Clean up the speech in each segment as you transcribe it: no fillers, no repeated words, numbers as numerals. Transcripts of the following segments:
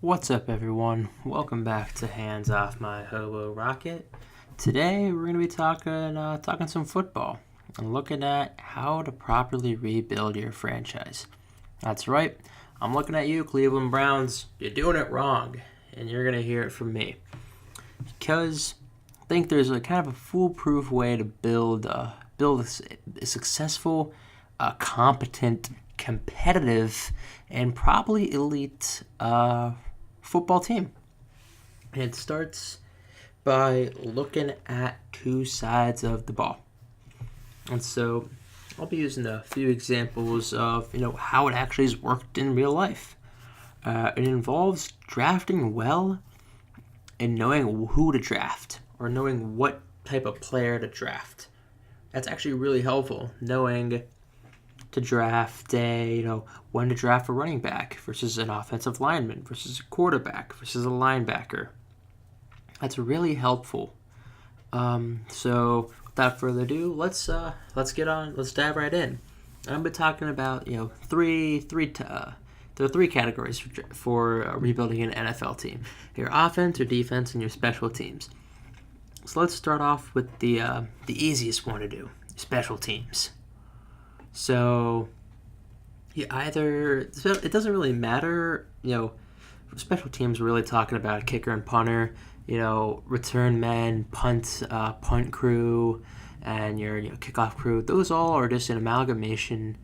What's up, everyone? Welcome back to Hands Off My Hobo Rocket. Today we're going to be talking some football and looking at how to properly rebuild your franchise. That's right, I'm looking at you, Cleveland Browns. You're doing it wrong, and you're going to hear it from me. Because I think there's a kind of a foolproof way to build a successful, competent, competitive, and probably elite football team. And it starts by looking at two sides of the ball. And so I'll be using a few examples of how it actually has worked in real life. It involves drafting well and knowing who to draft or knowing what type of player to draft. That's actually really helpful, knowing to draft when to draft a running back versus an offensive lineman versus a quarterback versus a linebacker. That's really helpful. So without further ado, let's dive right in. I'm be talking about there are three categories for rebuilding an NFL team: your offense, your defense, and your special teams. So let's start off with the easiest one to do: special teams. So it doesn't really matter, special teams, we're really talking about kicker and punter, return men, punt crew, and your kickoff crew. Those all are just an amalgamation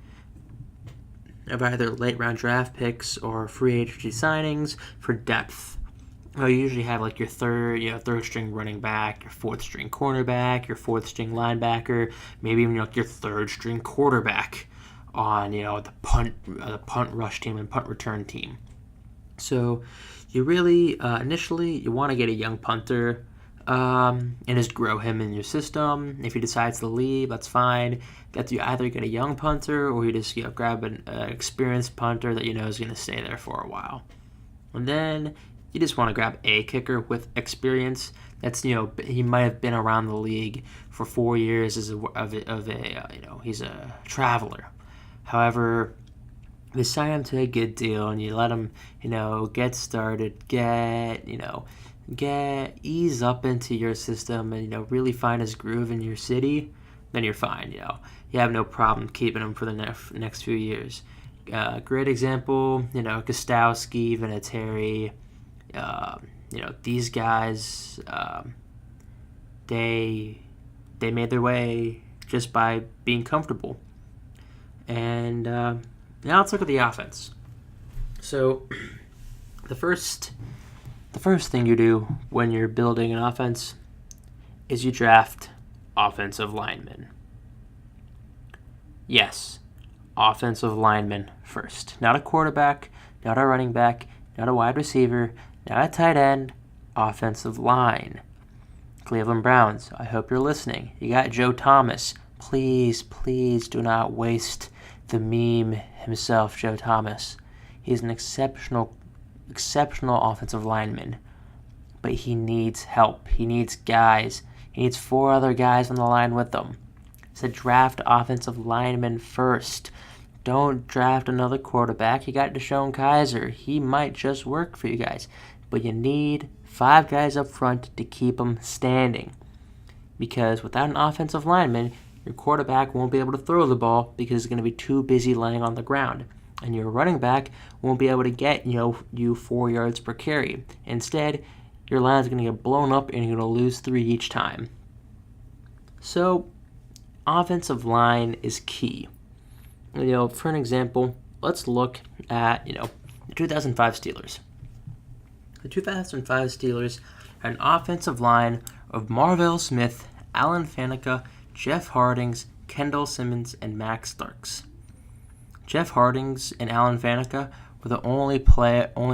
of either late round draft picks or free agency signings for depth. You usually have like your third string running back, your fourth string cornerback, your fourth string linebacker, maybe even your third string quarterback on the punt rush team and punt return team. So you really initially you want to get a young punter and just grow him in your system. If he decides to leave, that's fine. That you either get a young punter or you just grab an experienced punter that is going to stay there for a while, and then you just want to grab a kicker with experience. That's he might have been around the league for 4 years he's a traveler. However, you sign him to a good deal and you let him get started, ease up into your system and really find his groove in your city. Then you're fine. You have no problem keeping him for the next few years. Great example, Gostowski, Vinatieri. These guys, they made their way just by being comfortable. And now let's look at the offense. So the first thing you do when you're building an offense is you draft offensive linemen. Yes, offensive linemen first. Not a quarterback, not a running back, not a wide receiver, not a tight end, offensive line. Cleveland Browns, I hope you're listening. You got Joe Thomas. Please do not waste the meme himself, Joe Thomas. He's an exceptional offensive lineman, but he needs help. He needs guys. He needs 4 other guys on the line with him. So draft offensive linemen first. Don't draft another quarterback. You got Deshaun Kaiser. He might just work for you guys. But you need 5 guys up front to keep them standing. Because without an offensive lineman, your quarterback won't be able to throw the ball because he's going to be too busy laying on the ground. And your running back won't be able to get you 4 yards per carry. Instead, your line is going to get blown up and you're going to lose 3 each time. So, offensive line is key. For an example, let's look at, the 2005 Steelers. The 2005 Steelers had an offensive line of Marvell Smith, Alan Faneca, Jeff Hardings, Kendall Simmons, and Max Starks. Jeff Hardings and Alan Faneca were the only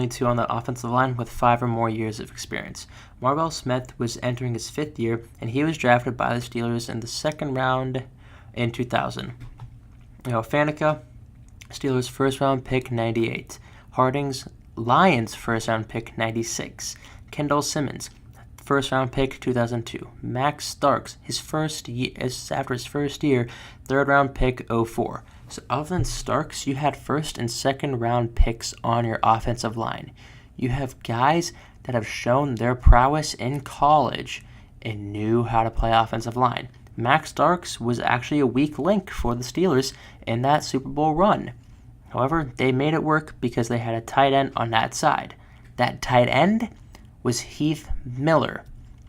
two on the offensive line with 5 or more years of experience. Marvell Smith was entering his 5th year, and he was drafted by the Steelers in the 2nd round in 2000. Faneca, Steelers first round pick 98. Hardings, Lions first round pick 96. Kendall Simmons, first round pick 2002. Max Starks, after his first year, 3rd round pick 04. So other than Starks, you had 1st and 2nd round picks on your offensive line. you have guys that have shown their prowess in college and knew how to play offensive line. Max Starks was actually a weak link for the Steelers in that Super Bowl run. However, they made it work because they had a tight end on that side. That tight end was Heath Miller,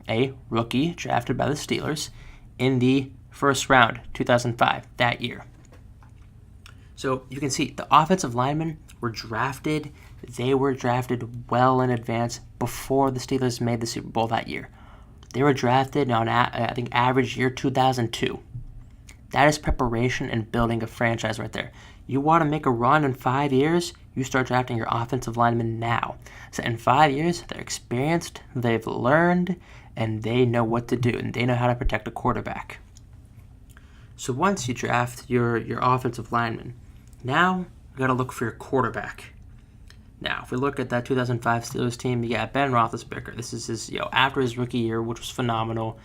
a rookie drafted by the Steelers in the first round, 2005, that year. So you can see the offensive linemen were drafted. They were drafted well in advance before the Steelers made the Super Bowl that year. They were drafted on, I think, average year 2002. That is preparation and building a franchise right there. You want to make a run in 5 years, you start drafting your offensive linemen now. So in 5 years, they're experienced, they've learned, and they know what to do, and they know how to protect a quarterback. So once you draft your offensive lineman, now you got to look for your quarterback. Now, if we look at that 2005 Steelers team, you got Ben Roethlisberger. This is his, after his rookie year, which was phenomenal.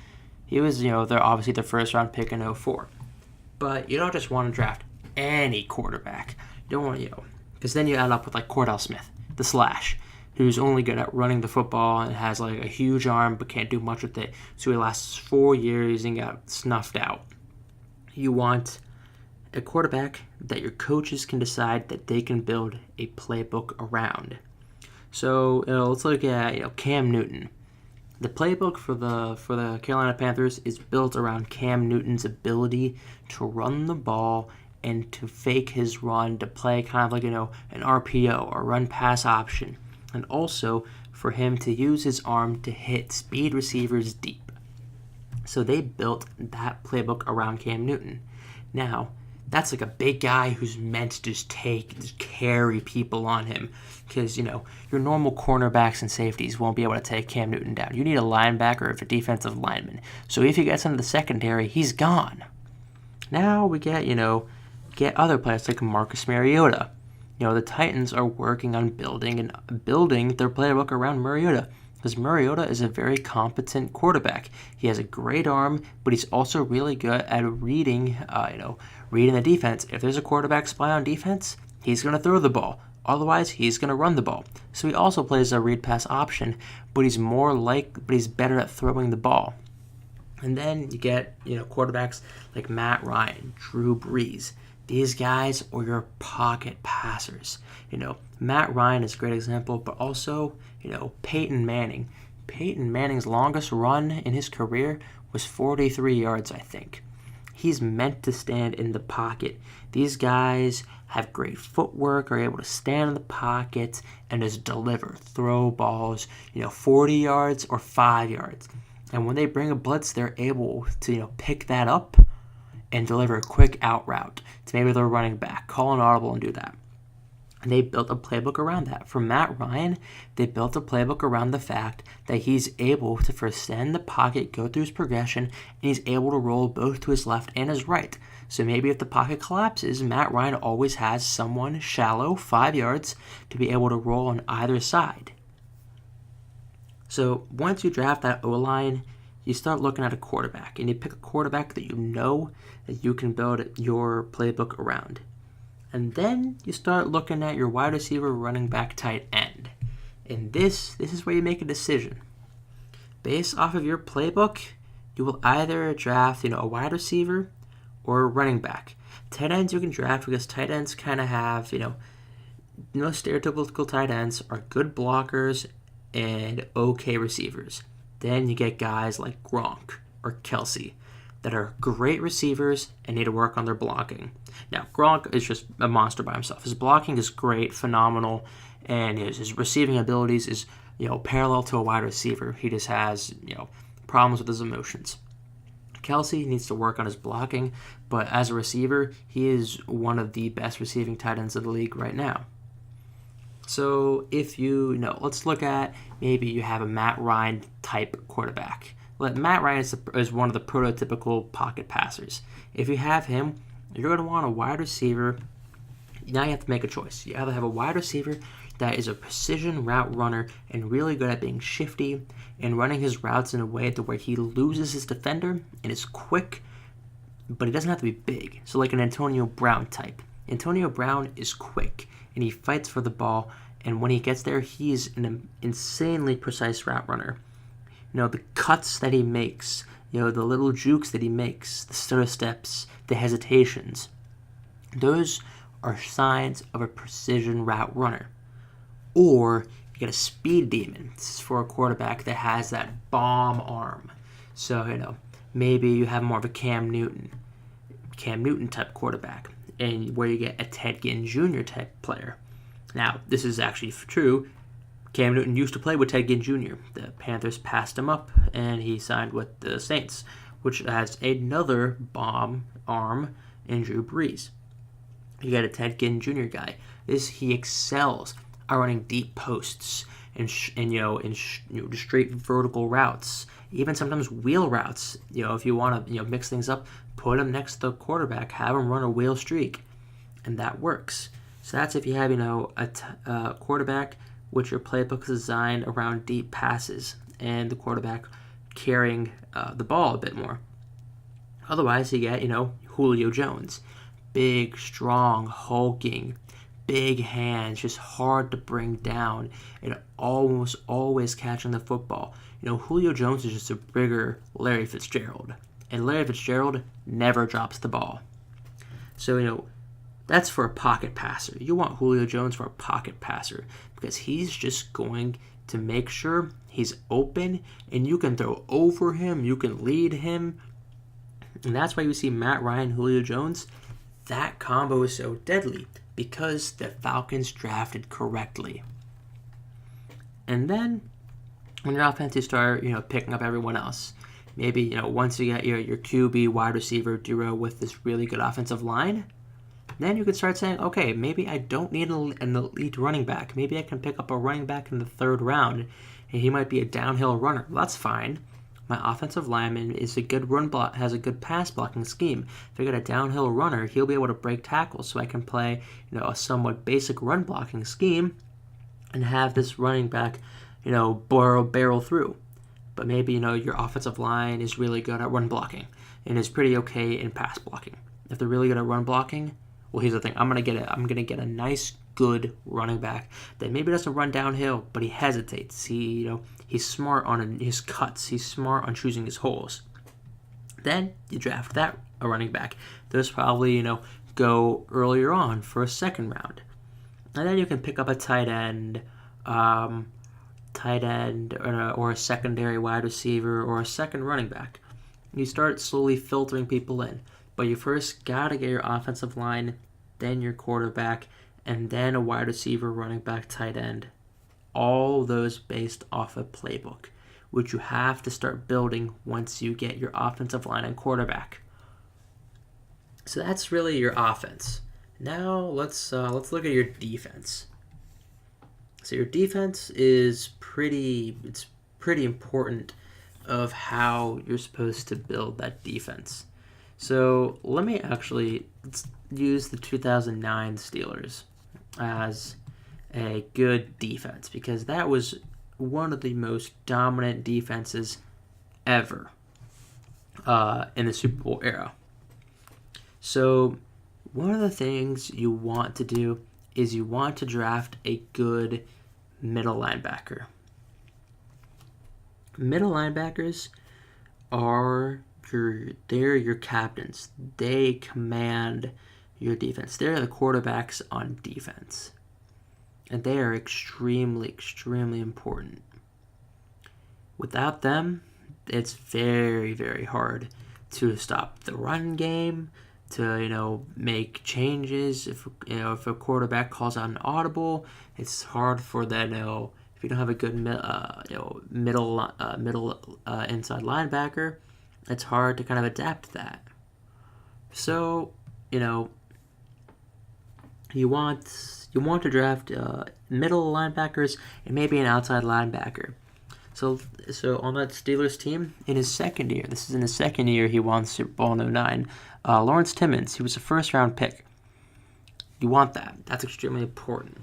He was, they're obviously the first round pick in 2004. But you don't just want to draft any quarterback. You don't want to, because then you end up with like Cordell Smith, the slash, who's only good at running the football and has like a huge arm but can't do much with it. So he lasts 4 years and got snuffed out. You want a quarterback that your coaches can decide that they can build a playbook around. So let's look at Cam Newton. The playbook for the Carolina Panthers is built around Cam Newton's ability to run the ball and to fake his run, to play kind of like an RPO or run pass option, and also for him to use his arm to hit speed receivers deep. So they built that playbook around Cam Newton. Now, that's like a big guy who's meant to just carry people on him, because your normal cornerbacks and safeties won't be able to take Cam Newton down. You need a linebacker or a defensive lineman. So if he gets into the secondary, he's gone. Now we get other players like Marcus Mariota. The Titans are working on building their playbook around Mariota, because Mariota is a very competent quarterback. He has a great arm, but he's also really good at reading the defense. If there's a quarterback spy on defense, he's going to throw the ball. Otherwise, he's going to run the ball. So he also plays a read pass option, but he's better at throwing the ball. And then you get quarterbacks like Matt Ryan, Drew Brees. These guys are your pocket passers. Matt Ryan is a great example, but also, Peyton Manning. Peyton Manning's longest run in his career was 43 yards, I think. He's meant to stand in the pocket. These guys have great footwork, are able to stand in the pocket and just deliver, throw balls, 40 yards or 5 yards. And when they bring a blitz, they're able to, pick that up and deliver a quick out route to maybe their running back, call an audible and do that. And they built a playbook around that. For Matt Ryan, they built a playbook around the fact that he's able to first stand in the pocket, go through his progression, and he's able to roll both to his left and his right. So maybe if the pocket collapses, Matt Ryan always has someone shallow, 5 yards, to be able to roll on either side. So once you draft that O-line, you start looking at a quarterback, and you pick a quarterback that that you can build your playbook around. And then you start looking at your wide receiver, running back, tight end. And this is where you make a decision. Based off of your playbook, you will either draft, a wide receiver or a running back. Tight ends you can draft because tight ends kind of have, stereotypical tight ends are good blockers and okay receivers. Then you get guys like Gronk or Kelsey that are great receivers and need to work on their blocking. Now, Gronk is just a monster by himself. His blocking is great, phenomenal, and his receiving abilities is, parallel to a wide receiver. He just has, problems with his emotions. Kelsey needs to work on his blocking, but as a receiver, he is one of the best receiving tight ends of the league right now. So if let's look at maybe you have a Matt Ryan type quarterback. Matt Ryan is one of the prototypical pocket passers. If you have him, you're going to want a wide receiver. Now you have to make a choice. You either have a wide receiver that is a precision route runner and really good at being shifty and running his routes in a way to where he loses his defender and is quick, but he doesn't have to be big. So like an Antonio Brown type. Antonio Brown is quick and he fights for the ball And when he gets there, he's an insanely precise route runner. The cuts that he makes, the little jukes that he makes, the stutter steps, the hesitations, those are signs of a precision route runner. Or you get a speed demon. This is for a quarterback that has that bomb arm. So, maybe you have more of a Cam Newton type quarterback, and where you get a Ted Ginn Jr. type player. Now, this is actually true. Cam Newton used to play with Ted Ginn Jr. The Panthers passed him up, and he signed with the Saints, which has another bomb arm in Drew Brees. You got a Ted Ginn Jr. guy. He excels at running deep posts and straight vertical routes, even sometimes wheel routes. If you want to mix things up, put him next to the quarterback, have him run a wheel streak, and that works. So that's if you have a quarterback which your playbook is designed around deep passes and the quarterback carrying the ball a bit more. Otherwise, you get Julio Jones, big, strong, hulking, big hands, just hard to bring down, and almost always catching the football. Julio Jones is just a bigger Larry Fitzgerald, and Larry Fitzgerald never drops the ball. So, that's for a pocket passer. You want Julio Jones for a pocket passer because he's just going to make sure he's open and you can throw over him, you can lead him. And that's why you see Matt Ryan, Julio Jones. That combo is so deadly because the Falcons drafted correctly. And then when your offense, you start, picking up everyone else. Maybe, once you get your QB wide receiver duo with this really good offensive line, then you can start saying, okay, maybe I don't need an elite running back. Maybe I can pick up a running back in the 3rd round, and he might be a downhill runner. Well, that's fine. My offensive lineman is a good has a good pass blocking scheme. If I get a downhill runner, he'll be able to break tackles, so I can play, a somewhat basic run blocking scheme, and have this running back, barrel through. But maybe your offensive line is really good at run blocking and is pretty okay in pass blocking. If they're really good at run blocking, well, here's the thing. I'm gonna get a nice, good running back that maybe doesn't run downhill, but he hesitates. He's smart on his cuts. He's smart on choosing his holes. Then you draft that a running back. Those probably go earlier on for a 2nd round, and then you can pick up a tight end, or a secondary wide receiver, or a 2nd running back. You start slowly filtering people in. But you first got to get your offensive line, then your quarterback, and then a wide receiver, running back, tight end. All those based off a playbook, which you have to start building once you get your offensive line and quarterback. So that's really your offense. Now let's look at your defense. So your defense is pretty important of how you're supposed to build that defense. So let's use the 2009 Steelers as a good defense because that was one of the most dominant defenses ever in the Super Bowl era. So one of the things you want to do is you want to draft a good middle linebacker. Middle linebackers are your captains. They command your defense. They're the quarterbacks on defense. And they are extremely, extremely important. Without them, it's very, very hard to stop the run game, to, make changes. If a quarterback calls out an audible, it's hard for that, if you don't have a good middle inside linebacker, it's hard to kind of adapt to that. So, you want to draft middle linebackers and maybe an outside linebacker. So on that Steelers team, in his 2nd year, this is in his 2nd year he won the Super Bowl in 2009, Lawrence Timmons, he was a 1st-round pick. You want that. That's extremely important.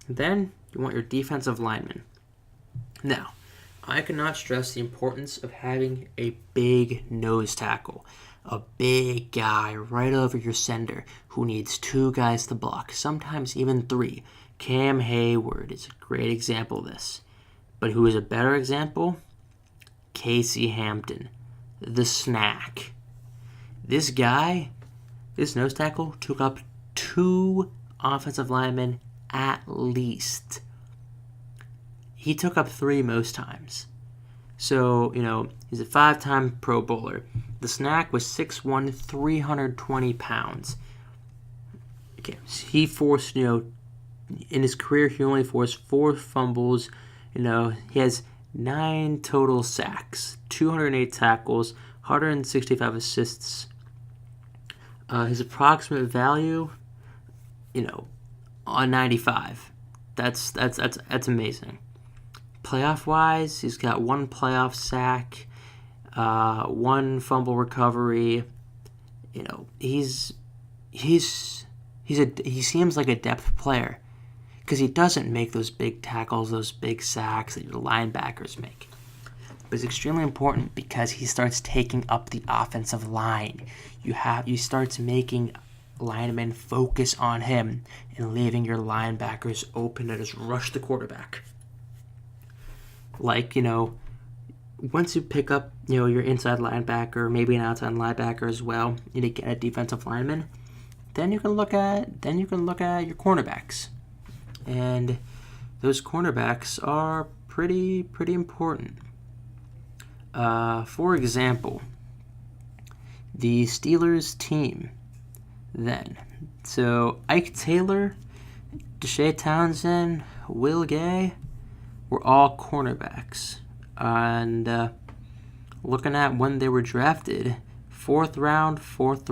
Then you want your defensive lineman. Now, I cannot stress the importance of having a big nose tackle, a big guy right over your center who needs 2 guys to block, sometimes even 3. Cam Hayward is a great example of this. But who is a better example? Casey Hampton, the snack. This guy, this nose tackle, took up 2 offensive linemen at least. He took up 3 most times. So, he's a 5-time Pro Bowler. The snack was 6'1", 320 pounds. Okay, so he forced, in his career, he only forced 4 fumbles. He has 9 total sacks, 208 tackles, 165 assists. His approximate value, on 95. That's amazing. Playoff wise, he's got 1 playoff sack, 1 fumble recovery. He seems like a depth player because he doesn't make those big tackles, those big sacks that your linebackers make. But it's extremely important because he starts taking up the offensive line. You start making linemen focus on him and leaving your linebackers open to just rush the quarterback. Like, once you pick up, your inside linebacker, maybe an outside linebacker as well, you get a defensive lineman, then you can look at your cornerbacks. And those cornerbacks are pretty important. For example, the Steelers team then. So Ike Taylor, Deshae Townsend, Will Gay were all cornerbacks. And looking at when they were drafted, 4th round, 5th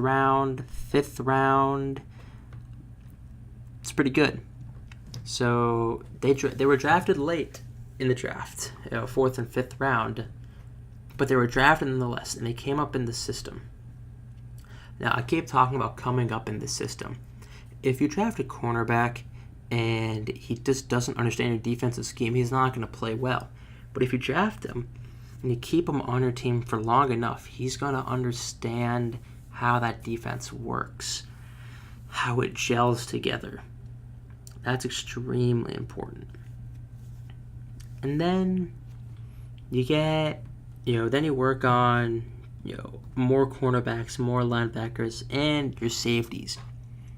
round, it's pretty good. So they were drafted late in the draft, 4th and 5th round, but they were drafted nonetheless, and they came up in the system. Now, I keep talking about coming up in the system. If you draft a cornerback and he just doesn't understand your defensive scheme, he's not going to play well. But if you draft him and you keep him on your team for long enough, he's going to understand how that defense works, how it gels together. That's extremely important. And then you get, then you work on, more cornerbacks, more linebackers, and your safeties.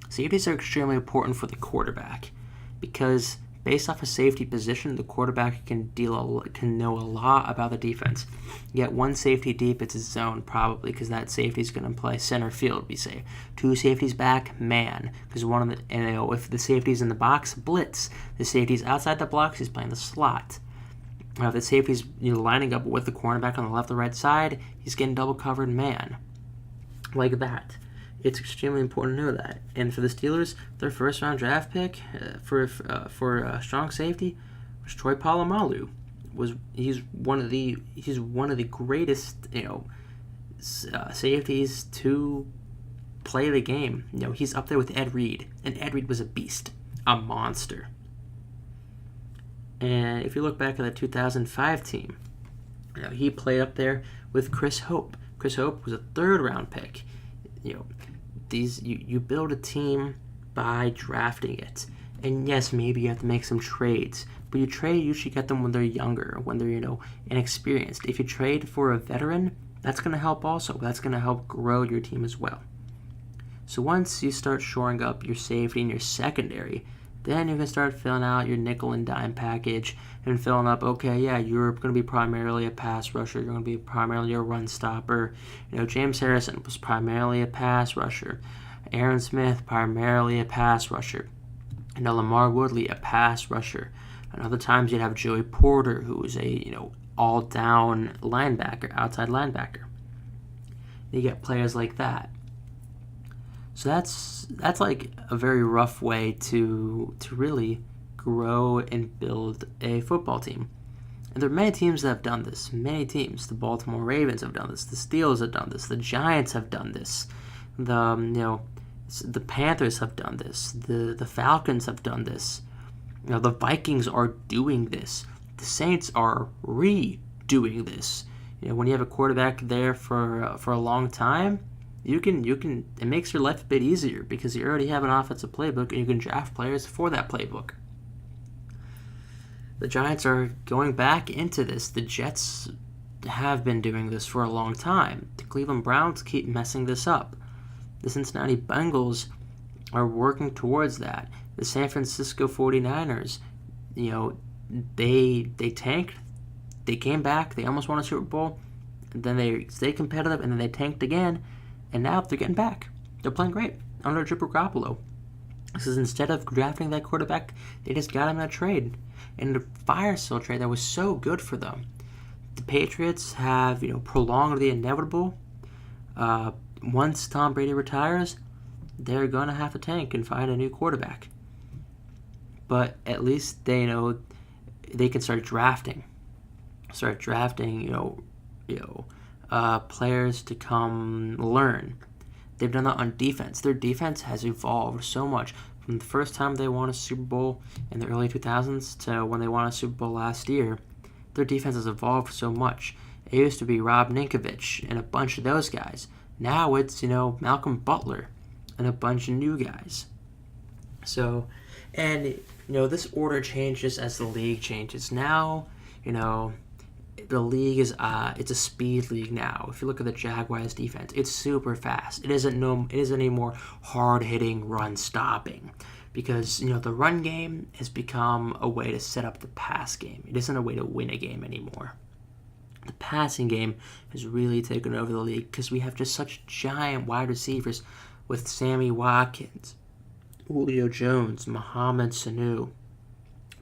Safeties are extremely important for the quarterback because based off a safety position, the quarterback can know a lot about the defense. You get 1 safety deep, it's a zone probably because that safety is going to play center field. We say 2 safeties back, man, because if the safety's in the box, blitz. The safety's outside the box, he's playing the slot. If the safety's lining up with the cornerback on the left or right side, he's getting double covered man, like that. It's extremely important to know that. And for the Steelers, their 1st round draft pick for strong safety was Troy Polamalu. He's one of the greatest safeties to play the game. He's up there with Ed Reed, and Ed Reed was a beast, a monster. And if you look back at the 2005 team, he played up there with Chris Hope. Chris Hope was a 3rd round pick. You build a team by drafting it. And yes, maybe you have to make some trades. But you usually get them when they're younger, when they're, inexperienced. If you trade for a veteran, that's going to help also. That's going to help grow your team as well. So once you start shoring up your safety and your secondary, then you can start filling out your nickel and dime package and filling up, you're going to be primarily a pass rusher. You're going to be primarily a run stopper. James Harrison was primarily a pass rusher. Aaron Smith, primarily a pass rusher. Lamar Woodley, a pass rusher. And other times you'd have Joey Porter, who was a, all-down linebacker, outside linebacker. You get players like that. So that's like a very rough way to really grow and build a football team. And there are many teams that have done this. Many teams. The Baltimore Ravens have done this. The Steelers have done this. The Giants have done this. The Panthers have done this. The Falcons have done this. The Vikings are doing this. The Saints are redoing this. When you have a quarterback there for a long time, you can it makes your life a bit easier because you already have an offensive playbook and you can draft players for that playbook. the Giants are going back into this. The Jets have been doing this for a long time. The Cleveland Browns keep messing this up. The Cincinnati Bengals are working towards that. The San Francisco 49ers, they tanked. They came back. They almost won a Super Bowl. Then they stayed competitive, and then they tanked again. And now they're getting back. They're playing great under Jimmy Garoppolo. Because instead of drafting that quarterback, they just got him in a trade. In the fire sale trade that was so good for them. The Patriots have, prolonged the inevitable. Once Tom Brady retires, they're going to have to tank and find a new quarterback. But at least they know they can start drafting. Players to come learn. They've done that on defense. Their defense has evolved so much from the first time they won a Super Bowl in the early 2000s to when they won a Super Bowl last year. Their defense has evolved so much. It used to be Rob Ninkovich and a bunch of those guys. Now it's, Malcolm Butler and a bunch of new guys. So, and, this order changes as the league changes. Now, the league is it's a speed league now. If you look at the Jaguars defense, it's super fast. It isn't any more hard hitting, run stopping, because the run game has become a way to set up the pass game. It isn't a way to win a game anymore. The passing game has really taken over the league because we have just such giant wide receivers with Sammy Watkins, Julio Jones, Mohamed Sanu.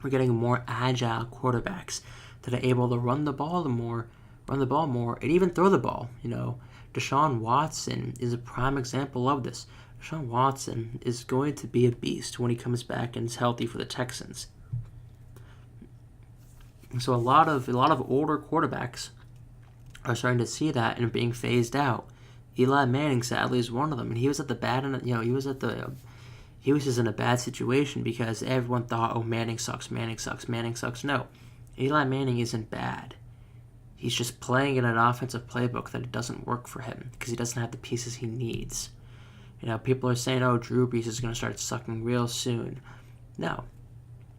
We're getting more agile quarterbacks that are able to run the ball more, and even throw the ball. Deshaun Watson is a prime example of this. Deshaun Watson is going to be a beast when he comes back and is healthy for the Texans. So a lot of older quarterbacks are starting to see that and being phased out. Eli Manning, sadly, is one of them, and he was at the bad end. He was just in a bad situation because everyone thought, oh, Manning sucks. No. Eli Manning isn't bad. He's just playing in an offensive playbook that doesn't work for him because he doesn't have the pieces he needs. People are saying, oh, Drew Brees is going to start sucking real soon. No,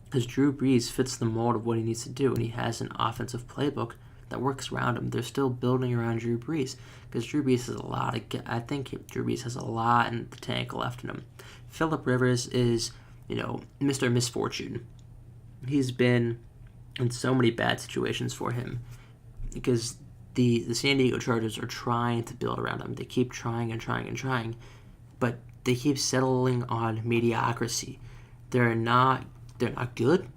because Drew Brees fits the mold of what he needs to do, and he has an offensive playbook that works around him. They're still building around Drew Brees because Drew Brees has I think Drew Brees has a lot in the tank left in him. Phillip Rivers is, Mr. Misfortune. He's been in so many bad situations for him because the San Diego Chargers are trying to build around him. They keep trying, but they keep settling on mediocrity. They're not good,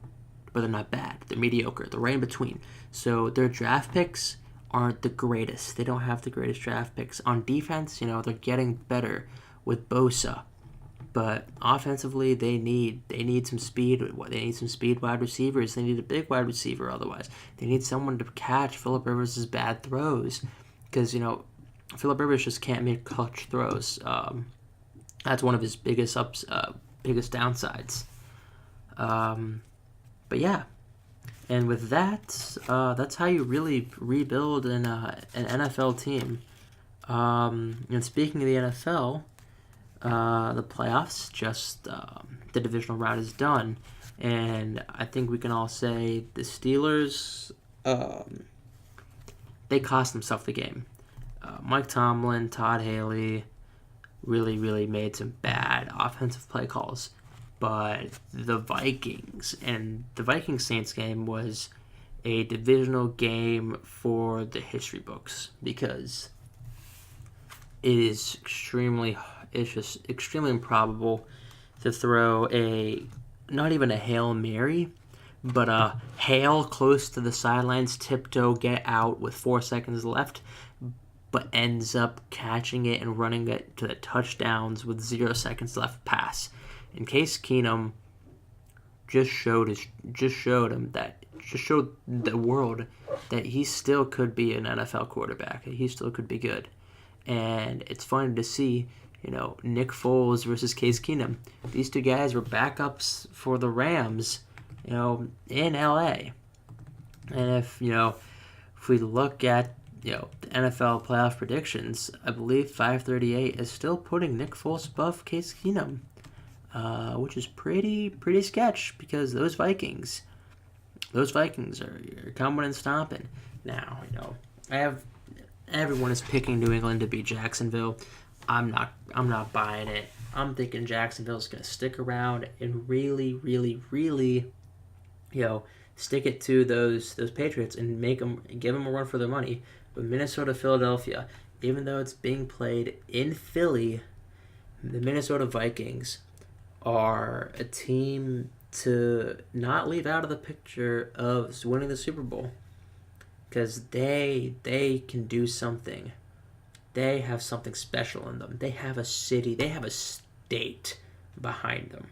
but they're not bad. They're mediocre. They're right in between. So their draft picks aren't the greatest. They don't have the greatest draft picks. On defense, they're getting better with Bosa. But offensively, they need some speed. They need some speed wide receivers. They need a big wide receiver otherwise. They need someone to catch Phillip Rivers' bad throws because, Phillip Rivers just can't make clutch throws. That's one of his biggest downsides. But yeah, and with that, that's how you really rebuild an NFL team. And speaking of the NFL, the playoffs, the divisional round is done, and I think we can all say the Steelers, they cost themselves the game. Mike Tomlin, Todd Haley really, really made some bad offensive play calls. But the Vikings-Saints game was a divisional game for the history books because it's just extremely improbable to throw not even a Hail Mary, but a hail close to the sidelines, tiptoe, get out with 4 seconds left, but ends up catching it and running it to the touchdowns with 0 seconds left pass. And Case Keenum just showed the world that he still could be an NFL quarterback. He still could be good. And it's funny to see, Nick Foles versus Case Keenum. These two guys were backups for the Rams, in LA. And if we look at, the NFL playoff predictions, I believe 538 is still putting Nick Foles above Case Keenum. Which is pretty sketch because those Vikings, those Vikings are coming and stomping. Now, everyone is picking New England to beat Jacksonville. I'm not buying it. I'm thinking Jacksonville's going to stick around and really, really, really, stick it to those Patriots and give them a run for their money. But Minnesota, Philadelphia, even though it's being played in Philly, the Minnesota Vikings are a team to not leave out of the picture of winning the Super Bowl, because they can do something. They have something special in them. They have a city, they have a state behind them.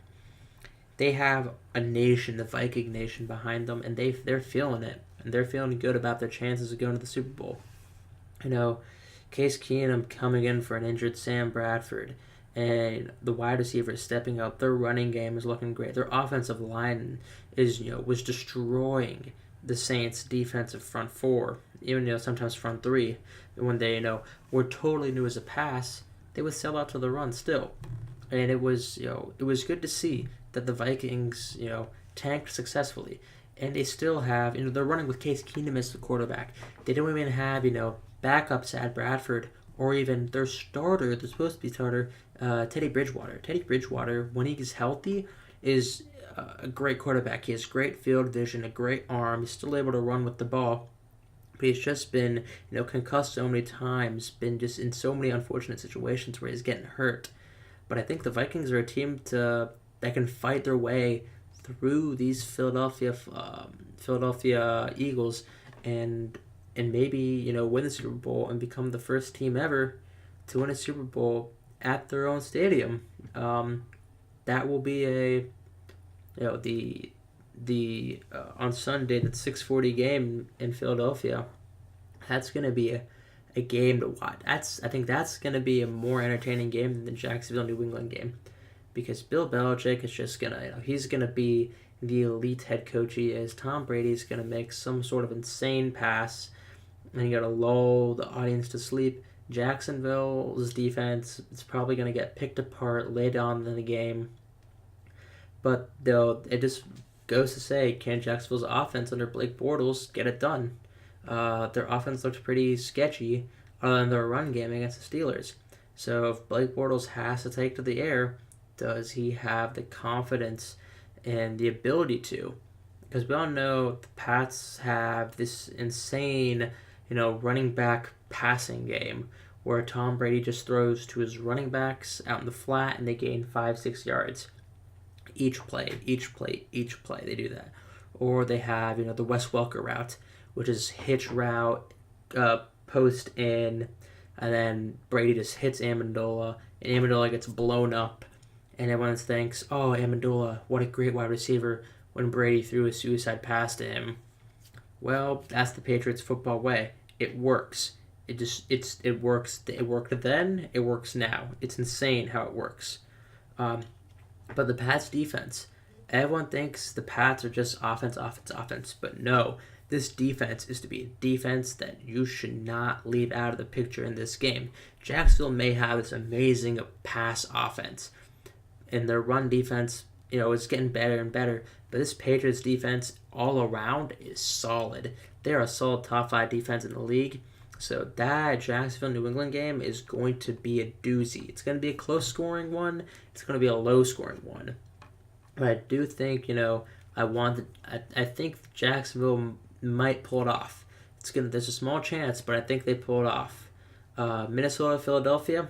They have a nation, the Viking nation behind them, and they're feeling it, and they're feeling good about their chances of going to the Super Bowl. Case Keenum coming in for an injured Sam Bradford, and the wide receivers stepping up. Their running game is looking great. Their offensive line was destroying the Saints' defensive front four, even sometimes front three. When they were totally new as a pass, they would sell out to the run still, and it was good to see that the Vikings tanked successfully, and they still have they're running with Case Keenum as the quarterback. They don't even have backups at Bradford, or even their starter, the supposed to be starter, Teddy Bridgewater. Teddy Bridgewater, when he's healthy, is a great quarterback. He has great field vision, a great arm. He's still able to run with the ball. But he's just been, concussed so many times, been just in so many unfortunate situations where he's getting hurt. But I think the Vikings are a team that can fight their way through these Philadelphia Eagles and maybe win the Super Bowl and become the first team ever to win a Super Bowl at their own stadium. That will be the on Sunday, that 6:40 game in Philadelphia. That's going to be a game to watch. I think that's going to be a more entertaining game than the Jacksonville New England game, because Bill Belichick is just gonna he's gonna be the elite head coach he is. Tom Brady's gonna make some sort of insane pass, and you gotta lull the audience to sleep. Jacksonville's defense is probably gonna get picked apart later on in the game, but it just goes to say, can Jacksonville's offense under Blake Bortles get it done? Their offense looked pretty sketchy, other than their run game against the Steelers. So if Blake Bortles has to take to the air, does he have the confidence and the ability to? Because we all know the Pats have this insane, running back passing game where Tom Brady just throws to his running backs out in the flat and they gain 5-6 yards. Each play, they do that. Or they have, the Wes Welker route, which is hitch route, post in, and then Brady just hits Amendola, and Amendola gets blown up, and everyone thinks, oh, Amendola, what a great wide receiver, when Brady threw a suicide pass to him. Well, that's the Patriots football way. It works. It works. It worked then, it works now. It's insane how it works. But the Pats defense, everyone thinks the Pats are just offense, but no, this defense is to be a defense that you should not leave out of the picture in this game. Jacksonville may have this amazing pass offense, and their run defense, is getting better and better, but this Patriots defense all around is solid. They're a solid top 5 defense in the league. So that Jacksonville-New England game is going to be a doozy. It's going to be a close-scoring one. It's going to be a low-scoring one. But I do think, I think Jacksonville might pull it off. There's a small chance, but I think they pull it off. Minnesota, Philadelphia,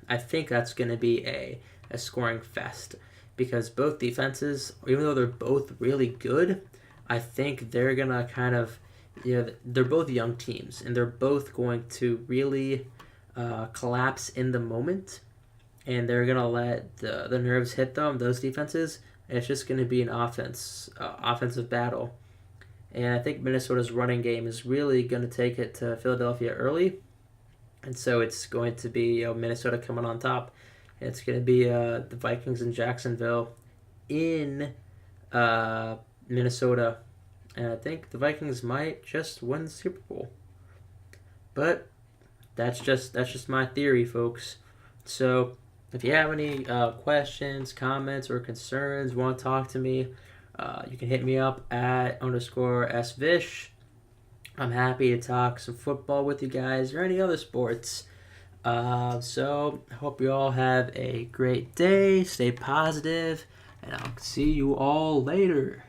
I think that's going to be a scoring fest, because both defenses, even though they're both really good, I think they're going to kind of, they're both young teams, and they're both going to really collapse in the moment, and they're going to let the nerves hit them, those defenses, and it's just going to be an offensive battle. And I think Minnesota's running game is really going to take it to Philadelphia early, and so it's going to be Minnesota coming on top. And it's going to be the Vikings and Jacksonville in Minnesota. And I think the Vikings might just win the Super Bowl. But that's just my theory, folks. So if you have any questions, comments, or concerns, want to talk to me, You can hit me up at _SVish. I'm happy to talk some football with you guys or any other sports. So I hope you all have a great day. Stay positive, and I'll see you all later.